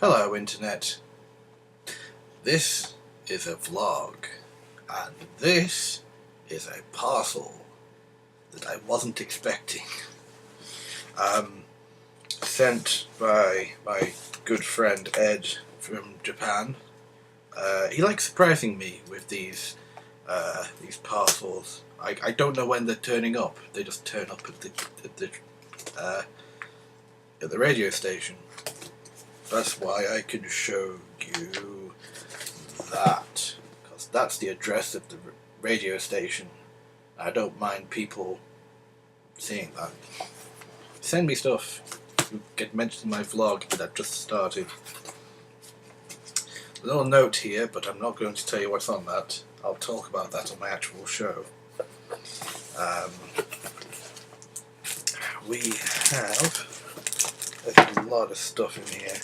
Hello Internet, this is a vlog, and this is a parcel that I wasn't expecting. Sent by my good friend Ed from Japan. He likes surprising me with these parcels. I don't know when they're turning up. They just turn up at the radio station. That's why I can show you that, because that's the address of the radio station. I don't mind people seeing that. Send me stuff. You get mentioned in my vlog that I've just started. A little note here, but I'm not going to tell you what's on that. I'll talk about that on my actual show. We have a lot of stuff in here.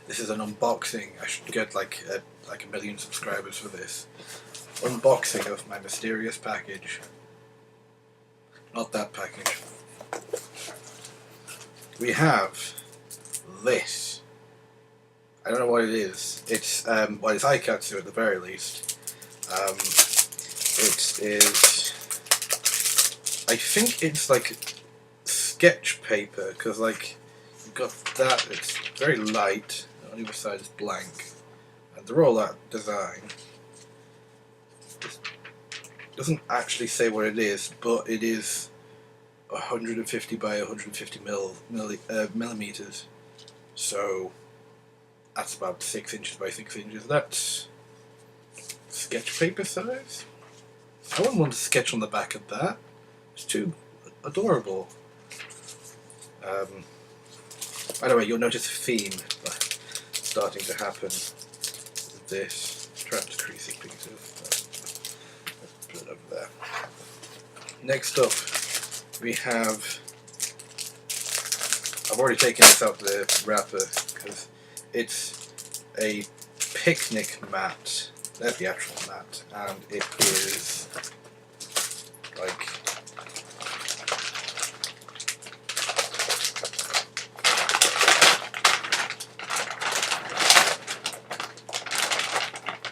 This is an unboxing. I should get like a million subscribers for this. Unboxing of my mysterious package. Not that package. We have this. I don't know what it is. It's well, it's Aikatsu at the very least. It is. I think it's like sketch paper, because like you've got that. It's very light. On the other side is blank, and the rollout design doesn't actually say what it is, but it is 150 by 150 millimeters. So that's about 6 inches by 6 inches. That's sketch paper size. I wouldn't want to sketch on the back of that. It's too adorable. By the way, you'll notice a theme starting to happen with this. Trapped creasy pieces. Let's put it over there. Next up, we have. I've already taken this out the wrapper because it's a picnic mat. There's the actual mat, and it is like.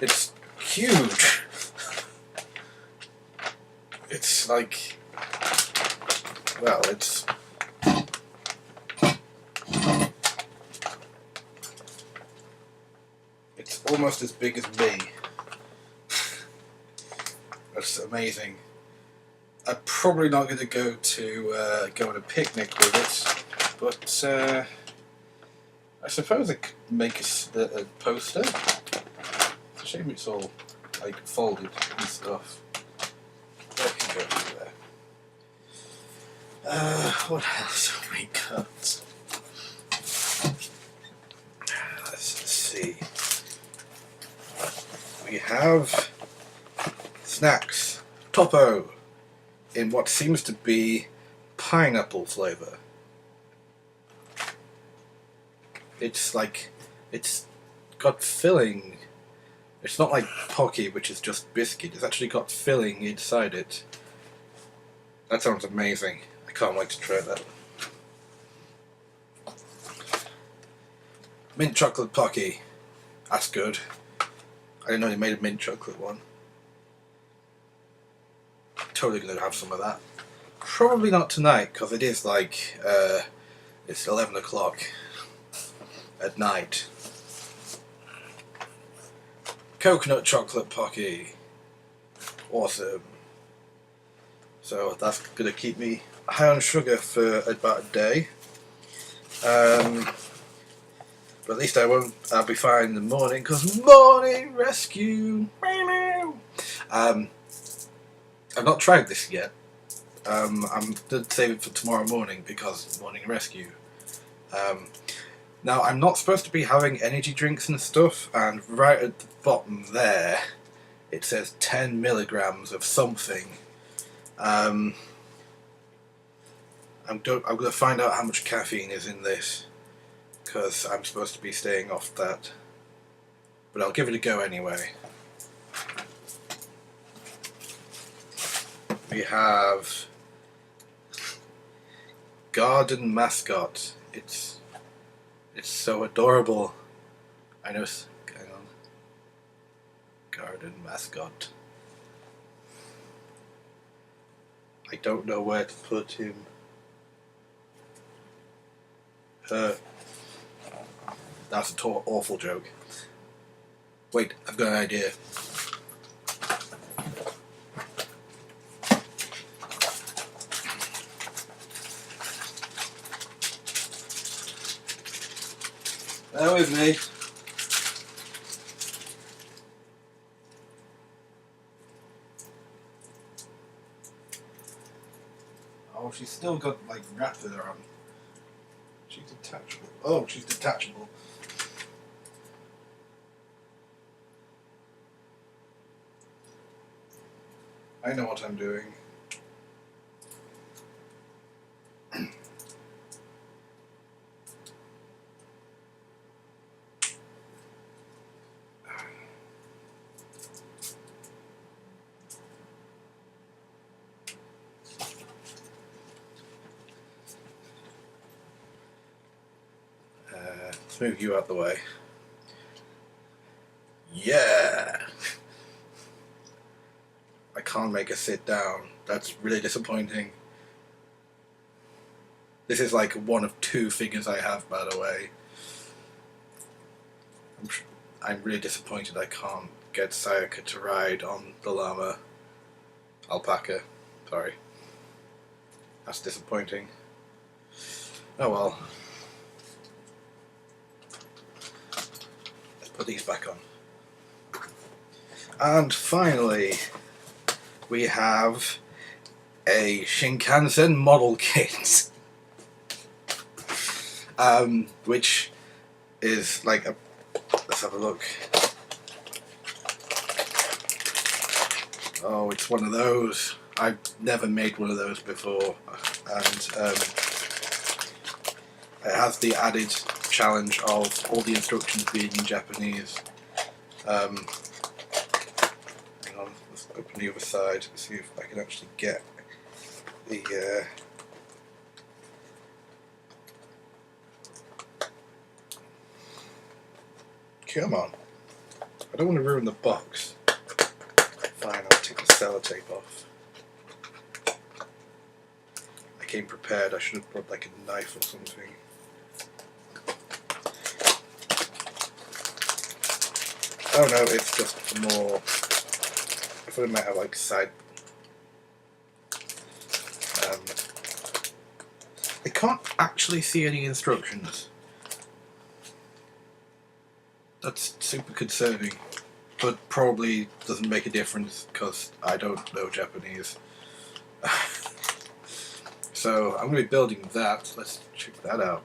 It's huge. It's like, well, it's almost as big as me. That's amazing. I'm probably not going to go on a picnic with it, but I suppose I could make a poster. It's a shame it's all like folded and stuff. That can go through there. What else have we got? Let's see. We have snacks. Topo in what seems to be pineapple flavour. It's like, it's got filling. It's not like Pocky, which is just biscuit. It's actually got filling inside it. That sounds amazing. I can't wait to try that. Mint chocolate Pocky. That's good. I didn't know they made a mint chocolate one. Totally going to have some of that. Probably not tonight, because it is like, it's 11 o'clock at night. Coconut chocolate Pocky. Awesome. So that's going to keep me high on sugar for about a day. But at least I'll be fine in the morning, because morning rescue. I've not tried this yet. I'm going to save it for tomorrow morning because morning rescue. Now, I'm not supposed to be having energy drinks and stuff, and right at the bottom there, it says 10 milligrams of something. I'm going to find out how much caffeine is in this, because I'm supposed to be staying off that. But I'll give it a go anyway. We have garden mascot. It's It's so adorable. I know. Hang on. Garden mascot. I don't know where to put him. That's an awful joke. Wait, I've got an idea. Bear with me. Oh, she's still got like wrapped with her on. She's detachable. Oh, she's detachable. I know what I'm doing. Let's move you out the way. Yeah! I can't make her sit down. That's really disappointing. This is like one of 2 figures I have, by the way. I'm really disappointed I can't get Sayaka to ride on the llama. Alpaca. Sorry. That's disappointing. Oh well. Let's put these back on. And finally, we have a Shinkansen model kit. Which is like a... Let's have a look. Oh, it's one of those. I've never made one of those before, and it has the added challenge of all the instructions being in Japanese. Hang on, let's open the other side, see if I can actually get the... Come on. I don't want to ruin the box. Fine, I'll take the sellotape off. I came prepared. I should have brought like a knife or something. Oh no, it's just more... I thought it might have like side... I can't actually see any instructions. That's super concerning, but probably doesn't make a difference because I don't know Japanese. So I'm going to be building that. Let's check that out.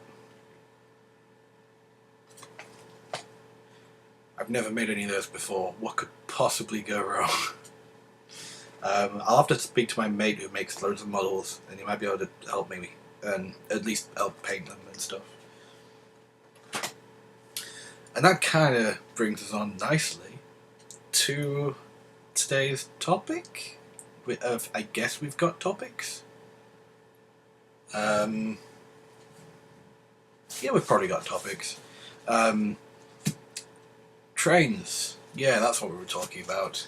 I've never made any of those before. What could possibly go wrong? I'll have to speak to my mate who makes loads of models, and he might be able to help me and at least help paint them and stuff. And that kind of brings us on nicely to today's topic. I guess we've got topics. Yeah, we've probably got topics. Trains. Yeah, that's what we were talking about.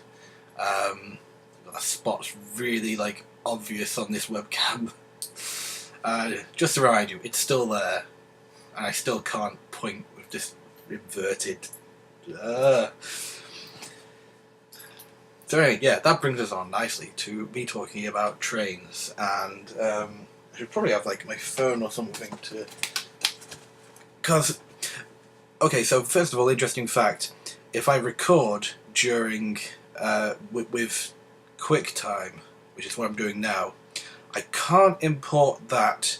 That spot's really like obvious on this webcam. Just to remind you, it's still there, and I still can't point with this inverted. So anyway, yeah, that brings us on nicely to me talking about trains, and I should probably have like my phone or something to... Because, okay, so first of all, interesting fact, if I record during, with QuickTime, which is what I'm doing now, I can't import that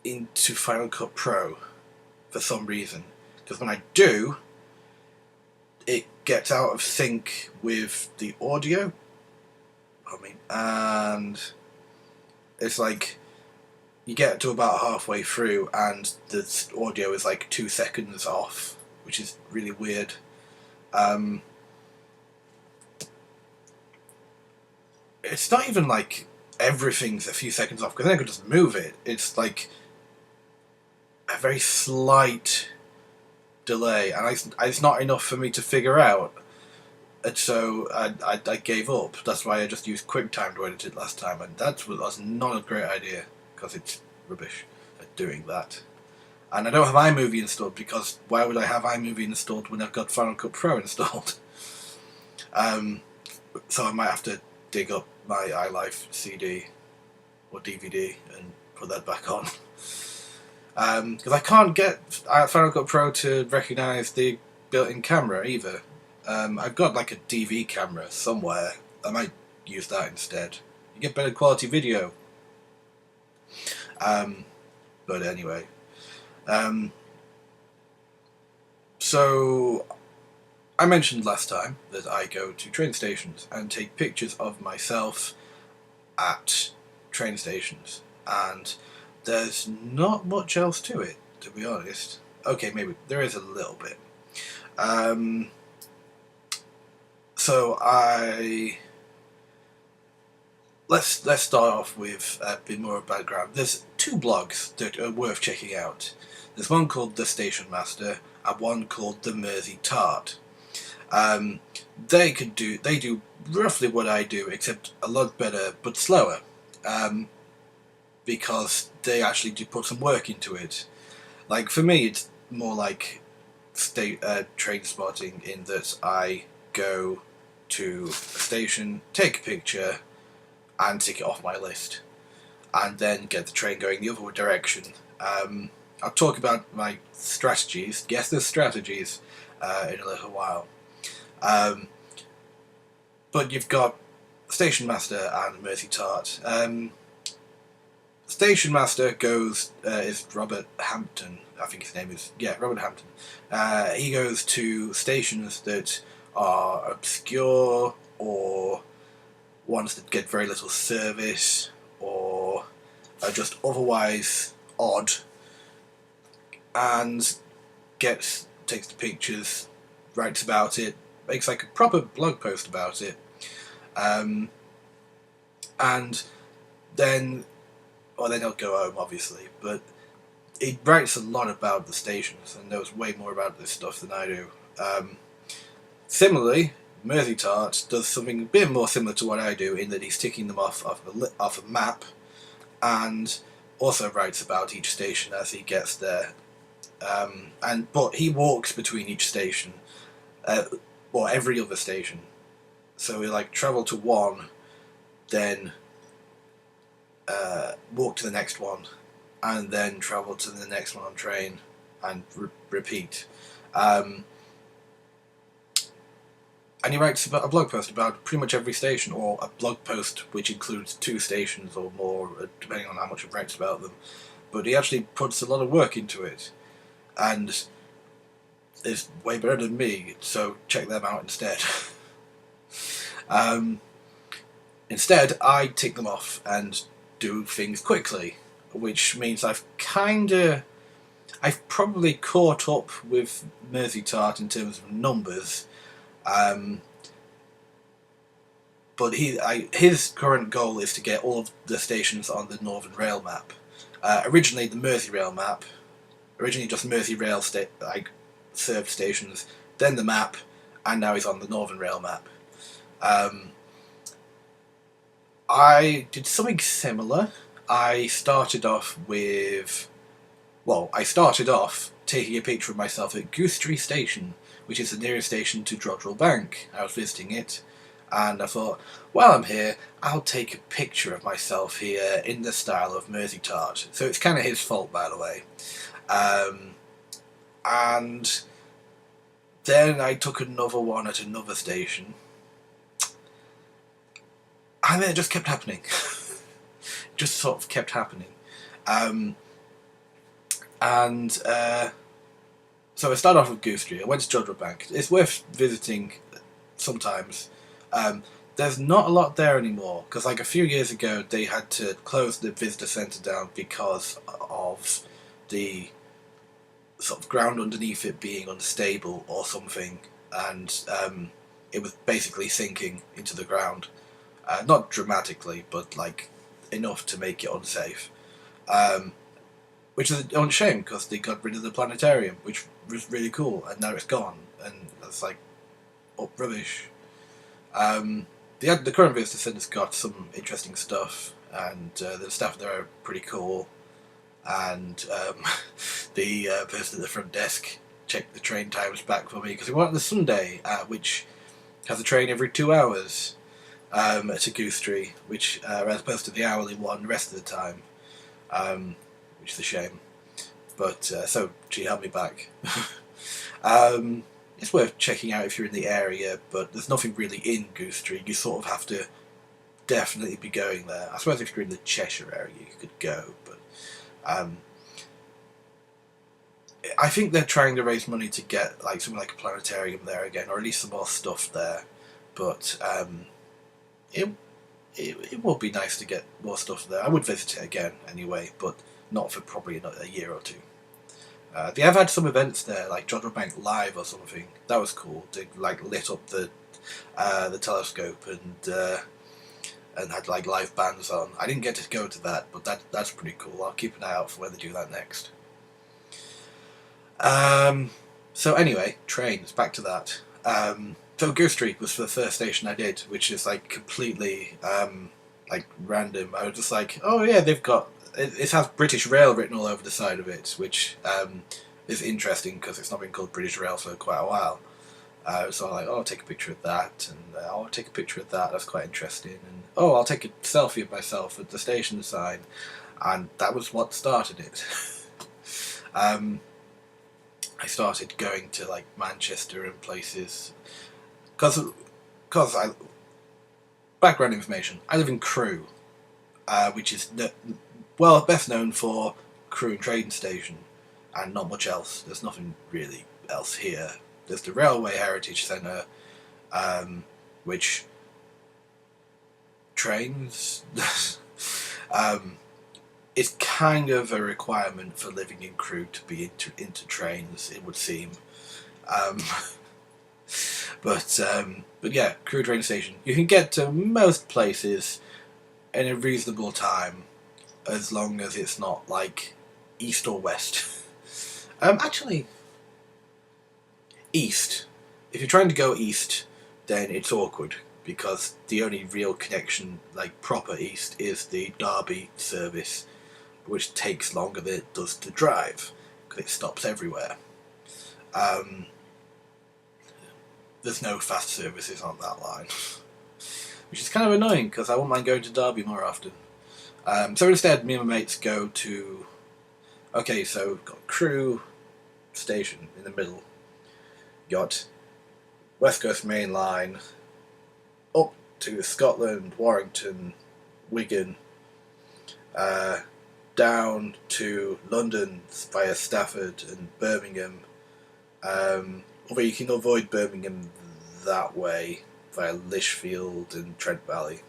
into Final Cut Pro for some reason. Because when I do, it gets out of sync with the audio. And it's like you get to about halfway through and the audio is like 2 seconds off, which is really weird. It's not even like everything's a few seconds off, because then I could just move it. It's like a very slight delay, and it's not enough for me to figure out. And so I gave up. That's why I just used QuickTime to edit it last time, and that's not a great idea because it's rubbish at doing that. And I don't have iMovie installed because why would I have iMovie installed when I've got Final Cut Pro installed? So I might have to dig up my iLife CD or DVD and put that back on. Because I can't get Final Cut Pro to recognise the built-in camera either. I've got like a DV camera somewhere. I might use that instead. You get better quality video. But anyway. So I mentioned last time that I go to train stations and take pictures of myself at train stations, and there's not much else to it, to be honest. Okay, maybe there is a little bit. So let's start off with a bit more of background. There's two blogs that are worth checking out. There's one called The Station Master and one called The Mersey Tart. They do roughly what I do, except a lot better but slower, because they actually do put some work into it. Like for me, it's more like train spotting in that I go to a station, take a picture, and tick it off my list, and then get the train going the other direction. I'll talk about my strategies. Yes, there's strategies in a little while. But you've got Station Master and Mersey Tart. Station Master is Robert Hampton. I think his name is Robert Hampton. He goes to stations that are obscure or ones that get very little service or are just otherwise odd, and takes the pictures, writes about it, makes like a proper blog post about it, and then he'll go home obviously, but he writes a lot about the stations and knows way more about this stuff than I do. Similarly, Mersey Tart does something a bit more similar to what I do in that he's ticking them off a map, and also writes about each station as he gets there. But he walks between each station, or every other station. So he travel to one, then walk to the next one, and then travel to the next one on train, and repeat. And he writes about a blog post about pretty much every station, or a blog post which includes 2 stations or more, depending on how much he writes about them. But he actually puts a lot of work into it, and is way better than me, so check them out instead. Instead, I tick them off and do things quickly, which means I've probably caught up with Mersey Tart in terms of numbers. But his current goal is to get all of the stations on the Northern Rail map. Originally, the Merseyrail map, just Merseyrail served stations, then the map, and now he's on the Northern Rail map. I did something similar. I started off taking a picture of myself at Goosetree Station, which is the nearest station to Drodrell Bank. I was visiting it, and I thought, while I'm here, I'll take a picture of myself here in the style of Mersey Tart. So it's kind of his fault, by the way. And then I took another one at another station, and then it just kept happening. Just sort of kept happening. So I started off with Goosetree. I went to Drodrell Bank. It's worth visiting sometimes. There's not a lot there anymore, because a few years ago they had to close the visitor centre down because of the sort of ground underneath it being unstable or something, and it was basically sinking into the ground. Not dramatically, but enough to make it unsafe. which is a shame because they got rid of the planetarium, which was really cool, and now it's gone, and it's like rubbish. The current visitor centre's got some interesting stuff, and the staff there are pretty cool. And the person at the front desk checked the train times back for me because we went on the Sunday, which has a train every 2 hours to Goostrey, which as opposed to the hourly one the rest of the time, which is a shame. But so she held me back. It's worth checking out if you're in the area, but there's nothing really in Goostrey. You sort of have to definitely be going there. I suppose if you're in the Cheshire area, you could go, but I think they're trying to raise money to get like something like a planetarium there again, or at least some more stuff there. But it would be nice to get more stuff there. I would visit it again anyway, but not for probably another year or two. They have had some events there, like Jodrell Bank Live or something. That was cool. They like lit up the telescope and had like live bands on. I didn't get to go to that, but that's pretty cool. I'll keep an eye out for when they do that next. So anyway, trains. Back to that. So Goostrey was the first station I did, which is like completely like random. I was just like, oh yeah, they've got. It has British Rail written all over the side of it, which is interesting because it's not been called British Rail for quite a while. So I'm like, oh, I'll take a picture of that, and I'll take a picture of that. That's quite interesting. And oh, I'll take a selfie of myself at the station sign, and that was what started it. I started going to like Manchester and places because I background information. I live in Crewe, which is best known for Crewe train station, and not much else. There's nothing really else here. There's the Railway Heritage Centre, which trains is kind of a requirement for living in Crewe to be into trains, it would seem. But yeah, Crewe train station. You can get to most places in a reasonable time, as long as it's not like east or west. Actually, east. If you're trying to go east, then it's awkward because the only real connection, like proper east, is the Derby service, which takes longer than it does to drive because it stops everywhere. There's no fast services on that line, which is kind of annoying because I wouldn't mind going to Derby more often. So instead, me and my mates go to. Okay, so we've got Crewe station in the middle. Got West Coast Main Line up to Scotland, Warrington, Wigan, down to London via Stafford and Birmingham. Although you can avoid Birmingham that way via Lichfield and Trent Valley.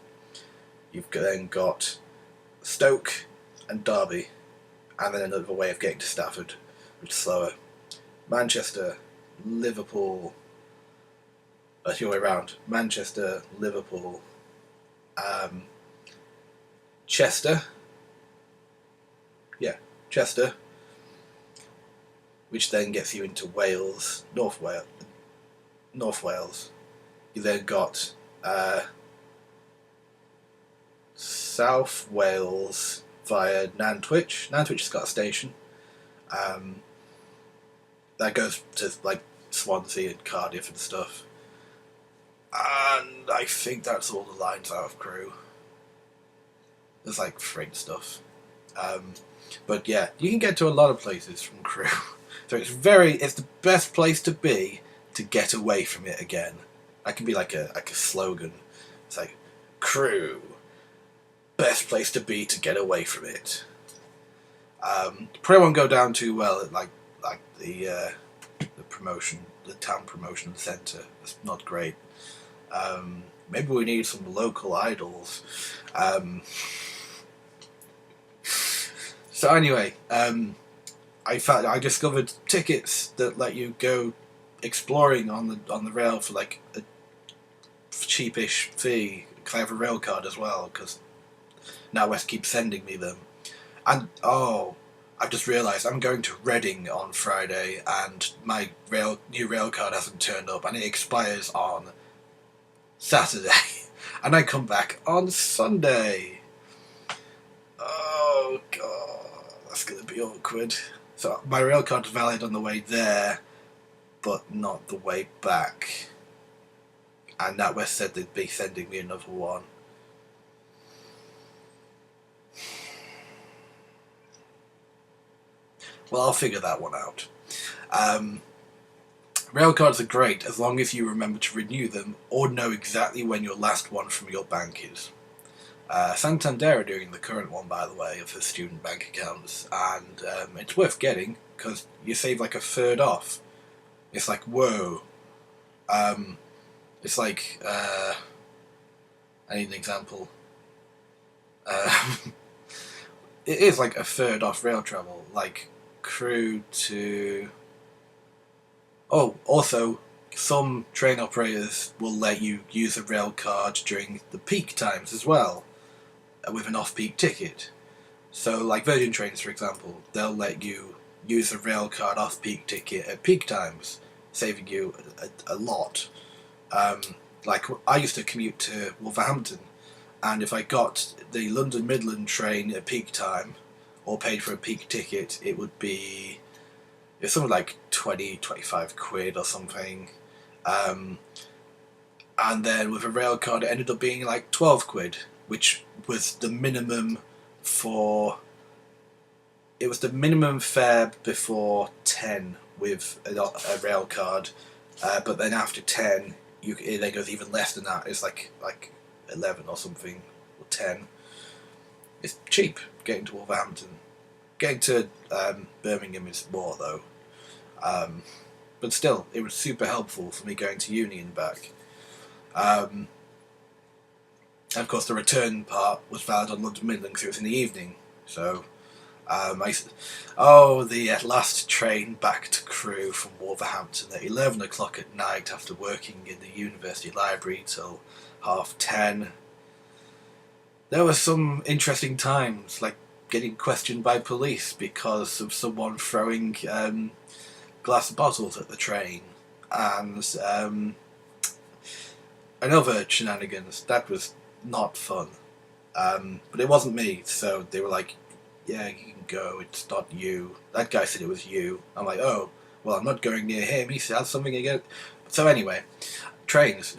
You've then got Stoke and Derby, and then another way of getting to Stafford, which is slower. Manchester, Liverpool, that's your way around. Manchester, Liverpool, Chester. Yeah, Chester. Which then gets you into Wales, North Wales. You then got South Wales via Nantwich. Nantwich has got a station. That goes to like Swansea and Cardiff and stuff. And I think that's all the lines out of Crewe. There's like freight stuff. But yeah, you can get to a lot of places from Crewe. So it's the best place to be to get away from it again. That can be like a slogan. It's like, Crewe, best place to be to get away from it. Probably won't go down too well at like the promotion, the town promotion centre. It's not great. Maybe we need some local idols. So anyway, I discovered tickets that let you go exploring on the rail for like a cheapish fee. Cause I have a rail card as well, because NatWest keeps sending me them. And I've just realised I'm going to Reading on Friday, and my new rail card hasn't turned up, and it expires on Saturday, and I come back on Sunday. Oh god, that's gonna be awkward. So my rail card's valid on the way there, but not the way back. And NatWest said they'd be sending me another one. Well, I'll figure that one out. Railcards are great as long as you remember to renew them or know exactly when your last one from your bank is. Santander are doing the current one, by the way, of the student bank accounts, and it's worth getting because you save like a third off. It's like, whoa. It's like, I need an example. It is like a third off rail travel, like Crewe to... Oh, also, some train operators will let you use a rail card during the peak times as well, with an off-peak ticket. So, like Virgin Trains, for example, they'll let you use a rail card off-peak ticket at peak times, saving you a lot. Like, I used to commute to Wolverhampton, and if I got the London Midland train at peak time, or paid for a peak ticket, it would be... It's something like 20-25 quid or something. And then with a rail card it ended up being like 12 quid, which was the minimum for... It was the minimum fare before 10 with a rail card, but then after 10 it then goes even less than that. It's like 11 or something, or 10. It's cheap getting to Wolverhampton. Getting to Birmingham is more though. But still, it was super helpful for me going to uni and back. And of course the return part was valid on London Midland because it was in the evening. So, the last train back to Crewe from Wolverhampton at 11 o'clock at night after working in the university library till 10:30. There were some interesting times, like getting questioned by police because of someone throwing glass bottles at the train, and another shenanigans. That was not fun, but it wasn't me, so they were like, yeah, you can go, it's not you. That guy said it was you. I'm like, oh, well, I'm not going near him, he said something again. So anyway, trains.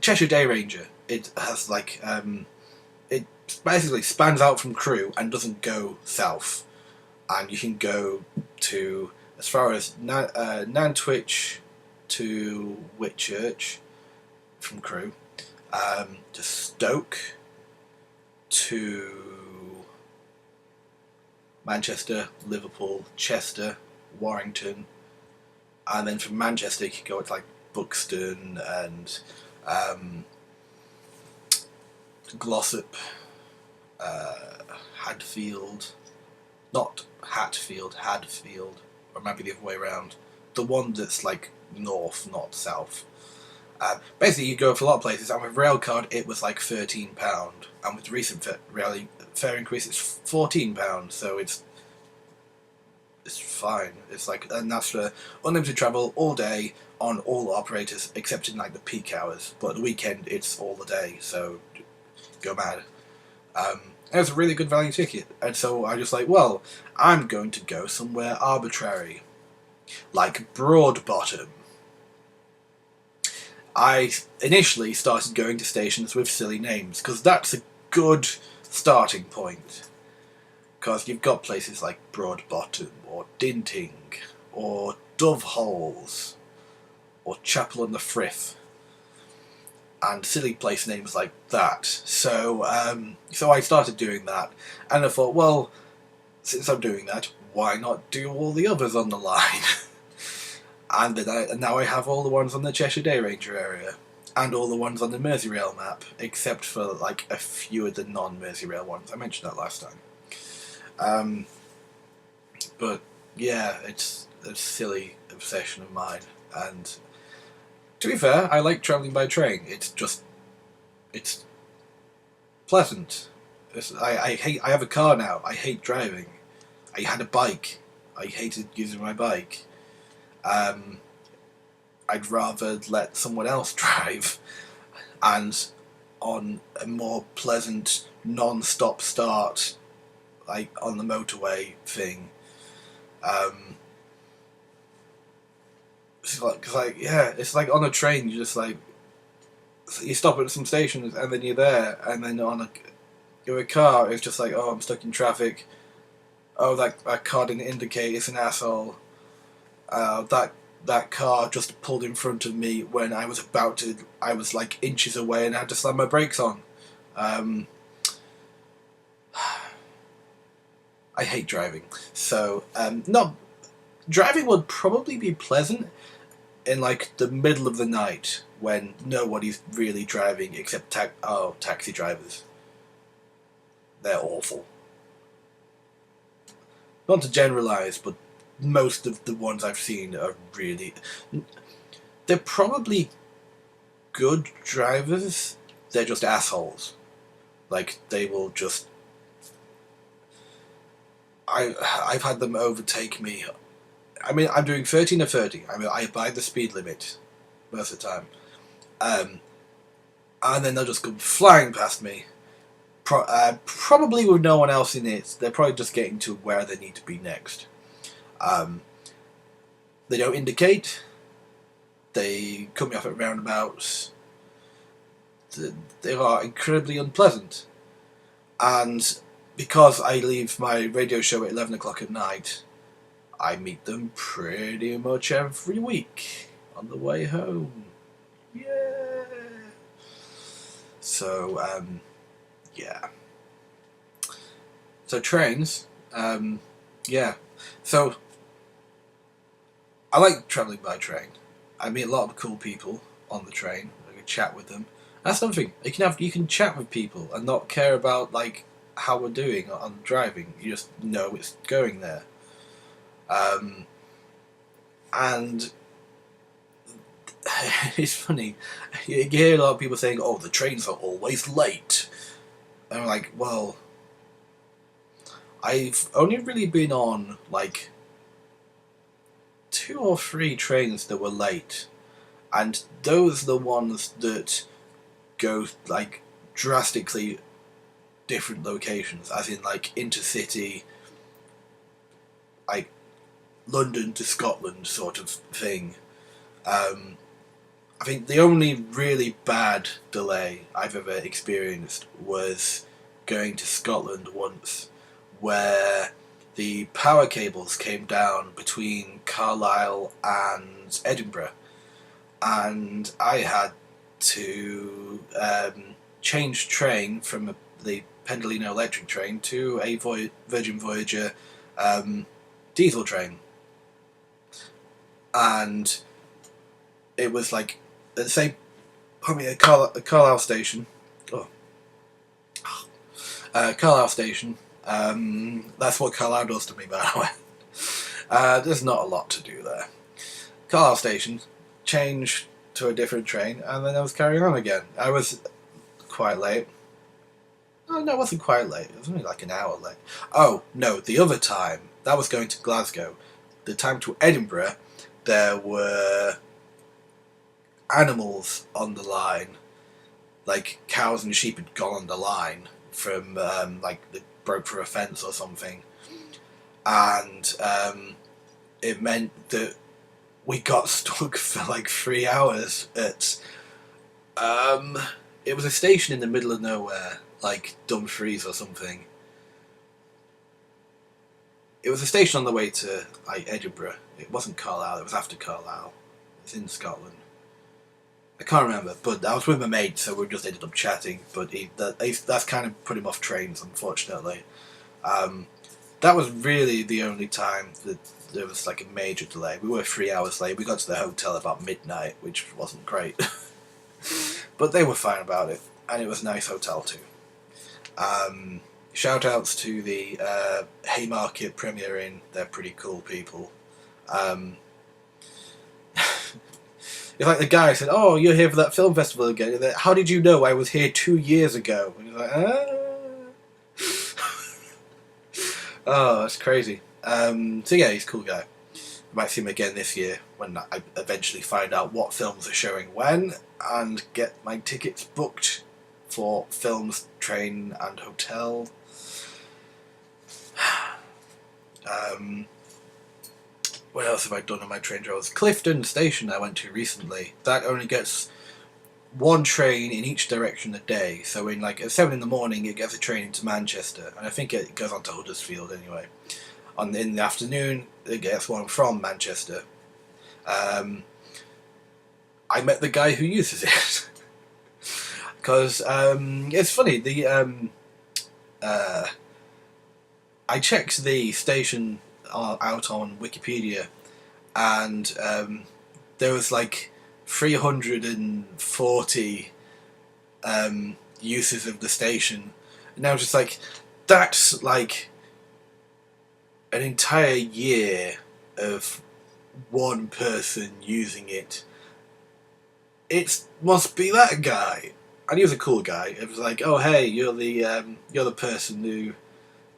Cheshire Day Ranger, it has like, it basically spans out from Crewe and doesn't go south, and you can go to as far as Nantwich to Whitchurch from Crewe, to Stoke, to Manchester, Liverpool, Chester, Warrington, and then from Manchester you can go to like Buxton and Glossop, Hadfield, not Hatfield, Hadfield, or maybe the other way around. The one that's like north, not south. Basically, you go for a lot of places, and with railcard it was like £13, and with the recent fare increase it's £14. So it's fine. It's like, and that's for unlimited travel all day on all operators except in like the peak hours. But at the weekend it's all the day, so go mad. It was a really good value ticket, and so I just like, well, I'm going to go somewhere arbitrary, like Broadbottom. I initially started going to stations with silly names, because that's a good starting point. Because you've got places like Broadbottom, or Dinting, or Doveholes, or Chapel on the Frith, and silly place names like that. So I started doing that, and I thought, well, since I'm doing that, why not do all the others on the line? And now I have all the ones on the Cheshire Day Ranger area, and all the ones on the Merseyrail map, except for like a few of the non-Merseyrail ones. I mentioned that last time. But yeah, it's a silly obsession of mine, and to be fair, I like travelling by train. It's pleasant. I have a car now. I hate driving. I had a bike. I hated using my bike. I'd rather let someone else drive, and on a more pleasant non-stop start, like on the motorway thing. It's like yeah, it's like on a train. You just like you stop at some stations and then you're there, and then on a car, it's just like, oh, I'm stuck in traffic. Oh, that car didn't indicate. It's an asshole. That car just pulled in front of me when I was about to. I was like inches away and I had to slam my brakes on. I hate driving. So no, driving would probably be pleasant in like the middle of the night when nobody's really driving except taxi drivers. They're awful. Not to generalise, but most of the ones I've seen are really... They're probably good drivers, they're just assholes. Like, they will just... I've had them overtake me. I mean, I'm doing 13 or 30. I mean, I abide the speed limit most of the time. And then they'll just come flying past me. Probably with no one else in it. They're probably just getting to where they need to be next. They don't indicate. They cut me off at roundabouts. They are incredibly unpleasant. And because I leave my radio show at 11 o'clock at night, I meet them pretty much every week on the way home. Yeah. So, yeah. So trains, yeah. So, I like travelling by train. I meet a lot of cool people on the train. I can chat with them. That's something. You can chat with people and not care about like how we're doing on driving. You just know it's going there. And it's funny. You hear a lot of people saying, "Oh, the trains are always late." And I'm like, well, I've only really been on like 2 or 3 trains that were late, and those are the ones that go like drastically different locations, as in like intercity, like London to Scotland sort of thing. I think the only really bad delay I've ever experienced was going to Scotland once, where the power cables came down between Carlisle and Edinburgh, and I had to change train from the Pendolino electric train to a Virgin Voyager diesel train. And it was like at the same, a Carlisle station. Oh, Carlisle station. That's what Carlisle does to me, by the way. There's not a lot to do there. Carlisle station, change to a different train, and then I was carrying on again. I was quite late. Oh, no, it wasn't quite late. It was only like an hour late. Oh, no, the other time, that was going to Glasgow. The time to Edinburgh, there were animals on the line. Like, cows and sheep had gone on the line from, like, they broke through a fence or something. And it meant that we got stuck for like 3 hours at... it was a station in the middle of nowhere, like Dumfries or something. It was a station on the way to like Edinburgh. It wasn't Carlisle, it was after Carlisle. It's in Scotland. I can't remember, but I was with my mate, so we just ended up chatting, but that's kind of put him off trains, unfortunately. That was really the only time that there was like a major delay. We were 3 hours late. We got to the hotel about midnight, which wasn't great. But they were fine about it, and it was a nice hotel too. Shout outs to the Haymarket Premier Inn. They're pretty cool people. It's like the guy said, "Oh, you're here for that film festival again. How did you know I was here 2 years ago?" And he's like, Oh, that's crazy. So yeah, he's a cool guy. I might see him again this year when I eventually find out what films are showing when and get my tickets booked for films, train, and hotel. What else have I done on my train travels? Clifton Station I went to recently. That only gets one train in each direction a day. So in like at 7 in the morning it gets a train into Manchester, and I think it goes on to Huddersfield anyway. In the afternoon it gets one from Manchester. I met the guy who uses it because it's funny. I checked the station out on Wikipedia, and there was like 340 uses of the station, and I was just like, that's like an entire year of one person using it. It must be that guy, and he was a cool guy. It was like, oh hey, you're the person who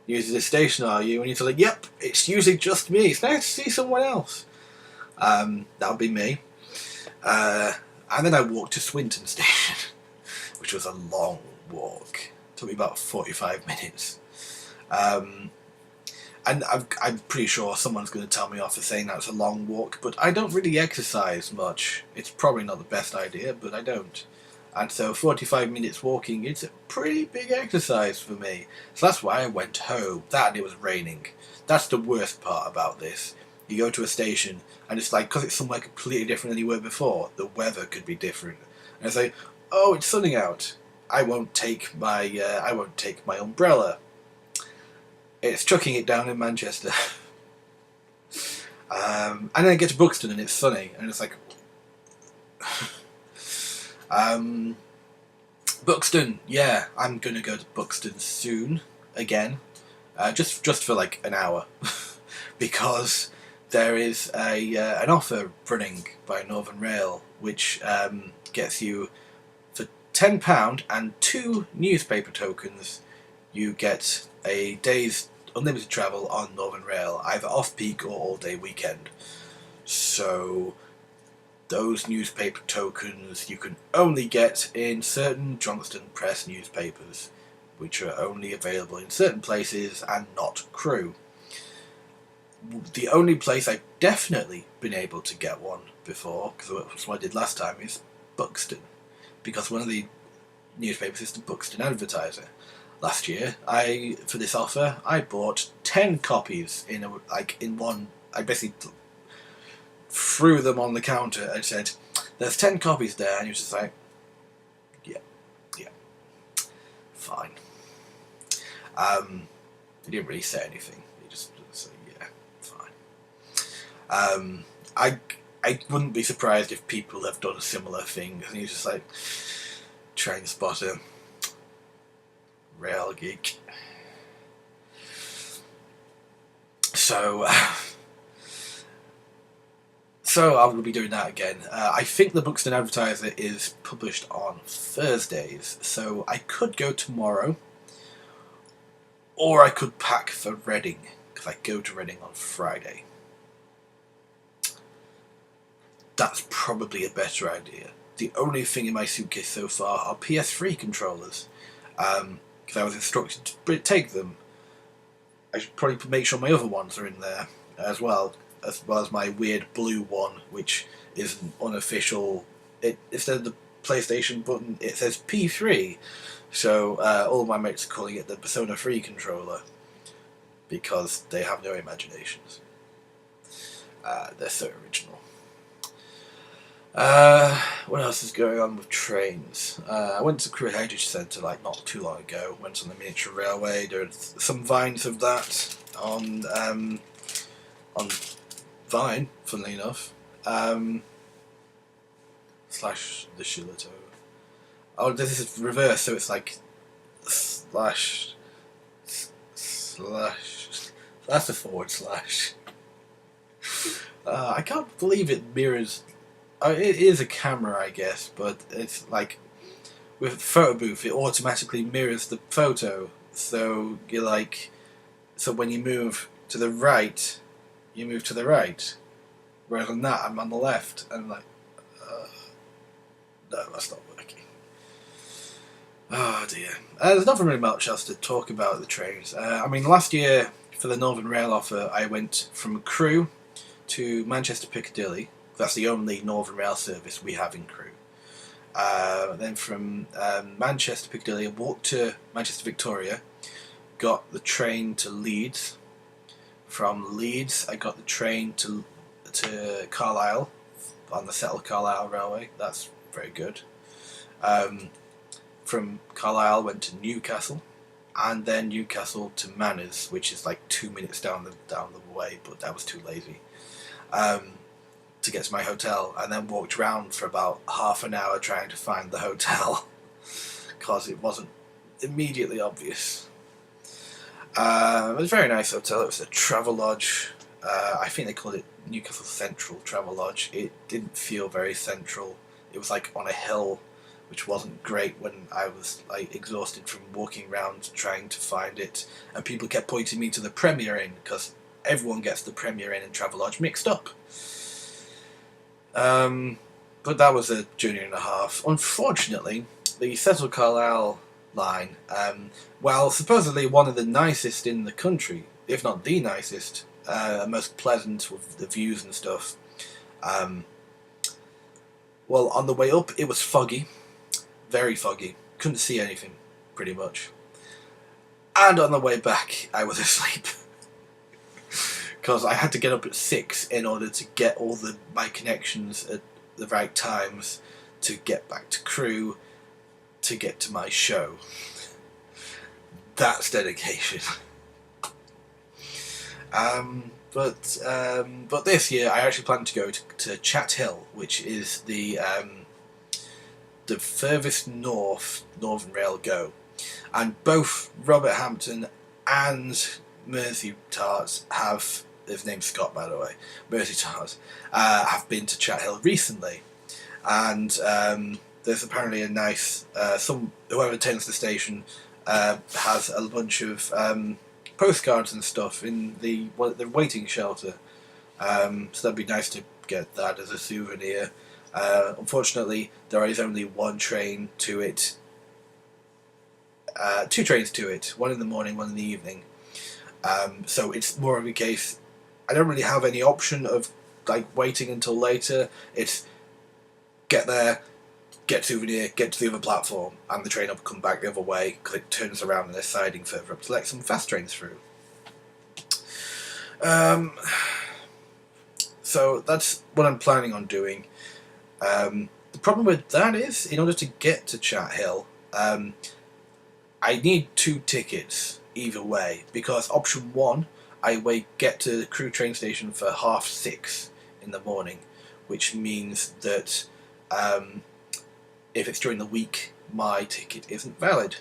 uses this station, are you? And he's like, yep, it's usually just me. It's nice to see someone else. That would be me. And then I walked to Swinton Station, which was a long walk. It took me about 45 minutes. And I'm pretty sure someone's going to tell me off for saying that's a long walk, but I don't really exercise much. It's probably not the best idea, but I don't. And so 45 minutes walking, it's a pretty big exercise for me. So that's why I went home. That and it was raining. That's the worst part about this. You go to a station, and it's like, because it's somewhere completely different than you were before, the weather could be different. And it's like, oh, it's sunny out. I won't take my umbrella. It's chucking it down in Manchester. And then I get to Buxton and it's sunny, and it's like, Buxton, yeah, I'm gonna go to Buxton soon again, just for like an hour, because there is an offer running by Northern Rail, which gets you for £10 and 2 newspaper tokens. You get a day's unlimited travel on Northern Rail, either off-peak or all-day weekend. So those newspaper tokens you can only get in certain Johnston Press newspapers, which are only available in certain places and not Crewe. The only place I've definitely been able to get one before, because that's what I did last time, is Buxton, because one of the newspapers is the Buxton Advertiser. Last year, for this offer, I bought 10 copies in one. I basically threw them on the counter and said, "There's 10 copies there," and he was just like, "Yeah, fine." He didn't really say anything. He just said, "Yeah, fine." I wouldn't be surprised if people have done similar things, and he's just like, "Train spotter. Rail geek." So I will be doing that again. I think the Buxton Advertiser is published on Thursdays, so I could go tomorrow, or I could pack for Reading, because I go to Reading on Friday. That's probably a better idea. The only thing in my suitcase so far are PS3 controllers. Because I was instructed to take them. I should probably make sure my other ones are in there as well as my weird blue one, which is an unofficial. Instead of the PlayStation button, it says P3. So all my mates are calling it the Persona 3 controller, because they have no imaginations. They're so original. What else is going on with trains? I went to Crewe Heritage Centre not too long ago. Went on the miniature railway. There's some vines of that on Vine, funnily enough. Slash the Shillito. Oh, this is reverse, so it's like slash. That's a forward slash. I can't believe it mirrors. It is a camera, I guess, but it's like with Photo Booth, it automatically mirrors the photo. So you're like, So when you move to the right, you move to the right. Whereas on that, I'm on the left. And I'm like, no, that's not working. Oh dear. There's not really much else to talk about the trains. I mean, last year for the Northern Rail offer, I went from Crewe to Manchester Piccadilly. That's the only Northern Rail service we have in Crewe. Then from Manchester Piccadilly, I walked to Manchester Victoria, got the train to Leeds. From Leeds, I got the train to Carlisle on the Settle Carlisle Railway. That's very good. From Carlisle, went to Newcastle, and then Newcastle to Manners, which is like 2 minutes down the way, but that was too lazy to get to my hotel, and then walked around for about half an hour trying to find the hotel because it wasn't immediately obvious. It was a very nice hotel. It was a Travelodge. I think they called it Newcastle Central Travelodge. It didn't feel very central. It was like on a hill, which wasn't great when I was like exhausted from walking around trying to find it. And people kept pointing me to the Premier Inn because everyone gets the Premier Inn and Travelodge mixed up. But that was a journey and a half. Unfortunately, the Settle Carlisle line, while supposedly one of the nicest in the country, if not the nicest, most pleasant with the views and stuff, well, on the way up it was foggy, very foggy, couldn't see anything pretty much, and on the way back I was asleep because I had to get up at 6 in order to get all my connections at the right times to get back to Crewe to get to my show. That's dedication. But this year I actually plan to go to Chat Hill, which is the furthest north Northern Rail go, and both Robert Hampton and Mersey Tarts have. His name's Scott, by the way. Mersey Tarts have been to Chat Hill recently, and there's apparently a nice. Whoever attends the station has a bunch of postcards and stuff in the waiting shelter. So that'd be nice to get that as a souvenir. Unfortunately, there is only one train to it. 2 trains to it. One in the morning, one in the evening. So it's more of a case. I don't really have any option of like waiting until later. It's get there, get souvenir, get to the other platform, and the train will come back the other way because it turns around and they're siding further up to let some fast trains through. So that's what I'm planning on doing. The problem with that is, in order to get to Chat Hill, I need 2 tickets either way, because option 1, I get to the Crewe train station for 6:30 in the morning, which means that if it's during the week, my ticket isn't valid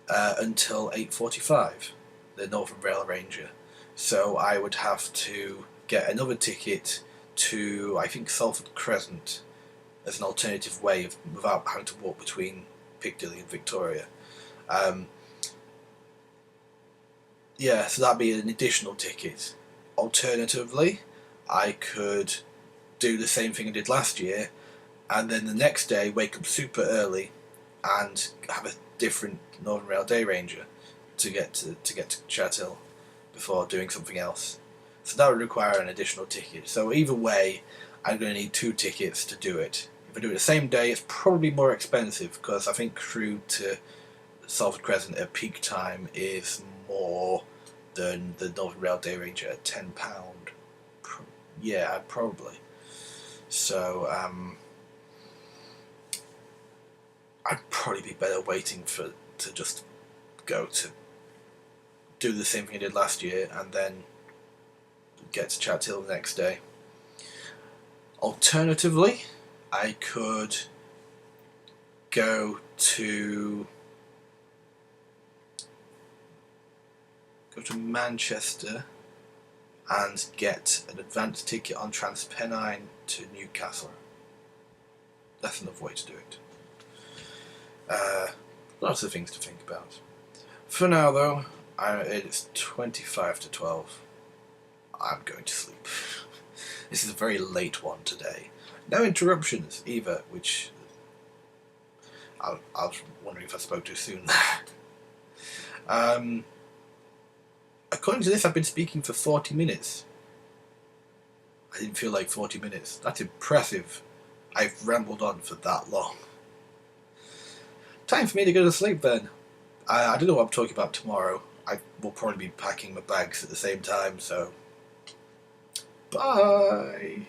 until 8:45, the Northern Rail Ranger. So I would have to get another ticket to, I think, Salford Crescent as an alternative way without having to walk between Piccadilly and Victoria. Yeah, so that'd be an additional ticket. Alternatively, I could do the same thing I did last year, and then the next day wake up super early and have a different Northern Rail Day Ranger to get to Chat Hill before doing something else. So that would require an additional ticket. So either way, I'm going to need 2 tickets to do it. If I do it the same day, it's probably more expensive because I think Crewe to Salford Crescent at peak time is more than the Northern Rail Day Ranger at £10. Yeah, probably. So I'd probably be better waiting to just go to do the same thing I did last year and then get to Chat Hill the next day. Alternatively, I could go to Manchester and get an advance ticket on Transpennine to Newcastle. That's another way to do it. Lots of things to think about. For now, though, It's 25 to 12. I'm going to sleep. This is a very late one today. No interruptions either, which I was wondering if I spoke too soon. According to this, I've been speaking for 40 minutes. I didn't feel like 40 minutes. That's impressive. I've rambled on for that long. Time for me to go to sleep then. I don't know what I'm talking about tomorrow. I will probably be packing my bags at the same time, so... Bye!